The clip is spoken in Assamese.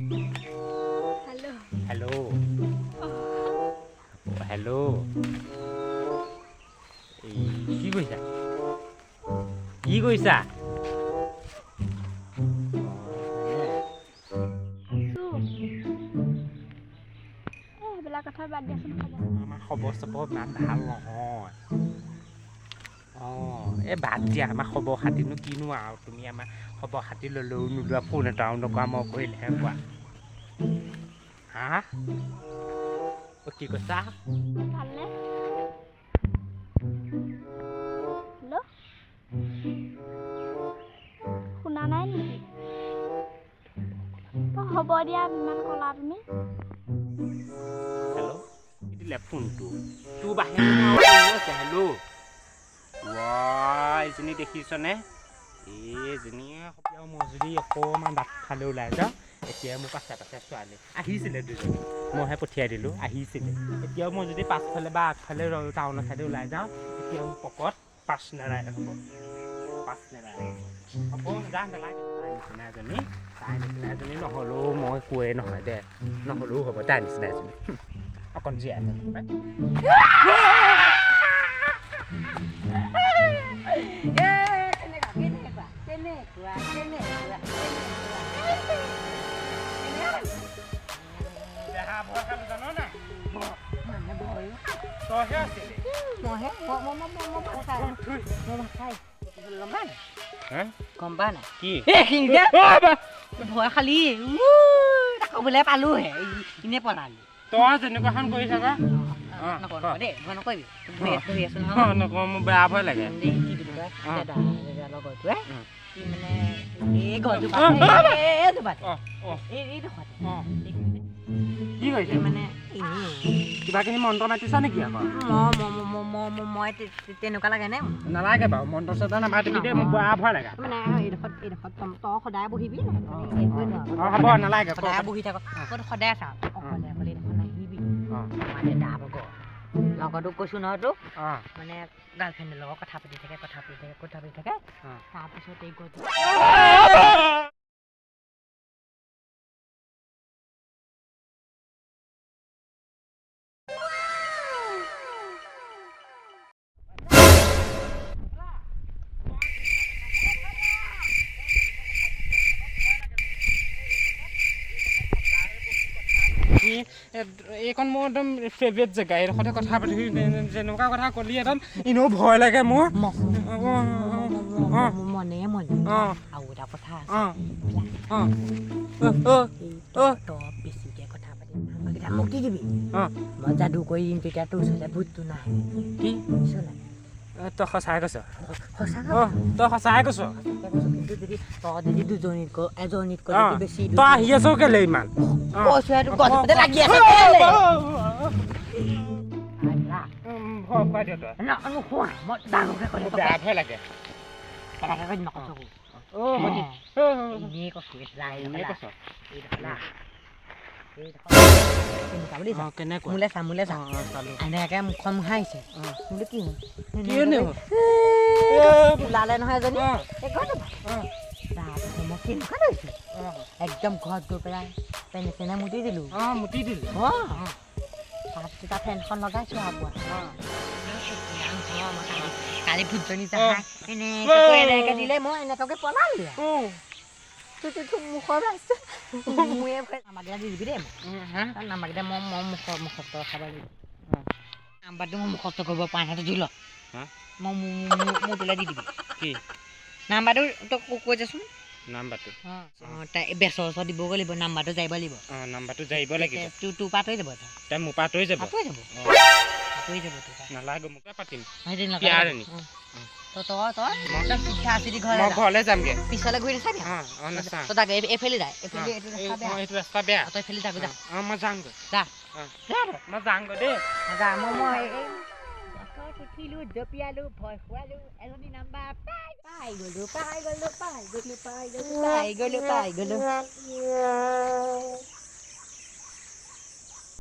हेलो हेलो কি কৈছা কি কৈছা এইবিলাক কথা বাদ দিয়াচোন আমাৰ খবৰ চবৰ ইমান ভাল নহয় এই বাদ দিয়া আমাৰ খবৰ খাতিনো কিনো আৰু তুমি আমাৰ খবৰ খাতি ল'লেও নোলোৱা ফোন এটাও নকৰা মই কৰিলেহে কোৱা হা কি কৈছা ভালনে হেল্ল' শুনা নাই নেকি হ'ব দিয়া ইমান ক'লা তুমি হেল্ল' দিলে ফোনটো তোৰ বাহিৰত হেল্ল' এজনী দেখিছনে এইজনীয়ে মই যদি অকণমান বাট ফালে ওলাই যাওঁ এতিয়াই মোৰ পাছে পাছে ছোৱালী আহিছিলে দুজনী মইহে পঠিয়াই দিলোঁ আহিছিলে এতিয়াও মই যদি পাছফালে বা আগফালে টাউনৰ ছাইডে ওলাই যাওঁ এতিয়াও মোৰ পকত পাছ নেৰাই হ'ব নিচিনা এজনী নহ'লেও মই কোৱে নহয় দে নহ'লেও হ'ব তাই নিচিনা এজনী অকণ জীয়াই গম পা নাই কি ভয় খালি ক'বলৈ পালোহে এনে পলালি তই যেনেকুৱাখন কৰি থাক দেই ভয় নকৰিবি ধৰি আছো নকওঁ মোৰ বেয়া ভয় লাগে লগৰটোৱে মানে এই ঘৰটো কি কৰিছে মানে কিবাখিনি মন্ত্ৰ মাতিছা নেকি আকৌ মই তেনেকুৱা লাগে নে নালাগে বাৰু মন্ত্ৰ চন্ত্ৰ নামাতিবি দেই মোৰ বেয়া ভয় লাগে মানে এইডোখৰত তই সদায় বহিবি হ'ব নালাগে সদায় বহি থাক সদায় চাওঁ অকলে অকলে এইডোখৰ নাহিবি মানে লগৰটোক কৈছো নহয় তোক মানে গাৰ্লফ্ৰেণ্ডৰ লগত কথা পাতি থাকে তাৰপিছত এই গৈ এইখন মোৰ একদম ফেভৰেট জেগা এইডোখৰতে কথা পাতি যেনেকুৱা কথা ক'লি একদম এনেও ভয় লাগে মোৰ মনে আৰু এটা কথা তই বেছিকে কথা পাতি মোক দি দিবি মই যাদু কৰি দিম তেতিয়া তোৰ ওচৰতে ভূতটো নাহে কি তই সঁচাই কৈছ তই সঁচাই কৈছ কিন্তু যদি তই যদি দুজনীতকৈ এজনীতকৈ বেছি তই আহি আছ কেলে ইমান লাগি আছে বেয়া ভয় লাগে মোলে চা এনেকে মুখখন মোহাৰিছে বোলো কি ওলালে নহয় এজনী মই কেনেকুৱা লৈছো একদম ঘৰত গৈ পেলাই পেনে মুতি দিলো তাৰপিছত ফেনখন লগাইছো আৰু কালি ভূতজনী যাহা এনেকে দিলে মই এনেকুৱাকে পলালো মুখৰ নাম্বাৰকেইটা দি দিবি দেই নাম্বাৰকেইটা মই মুখস্থ খাব লাগিব নাম্বাৰটো মই মুখস্থ কৰিব পৰা নাই ধৰি ল মই মোৰ তোলে দি দিবি কি নাম্বাৰটো তই কৈ যাচোন নাম্বাৰটো তাই বেচৰ ওচৰত দিবগৈ লাগিব নাম্বাৰটো যাইব লাগিব নাম্বাৰটো যাইব লাগিব তোৰ পৰা তৈ যাব তাই মোৰ পৰা তৈ যাব নালাগে মোকে পাতিম ঘৰলৈ যামগে পিছলে ঘূৰি নাচাবি তই তাকে এইফালে যায় এইটো ৰাস্তা বেয়া তই এইফালে যাগৈ যা মই যামগৈ মই যামগৈ দেই জপিয়ালো ভয় খোৱালো এজনী নাম্বাৰ পাই গলো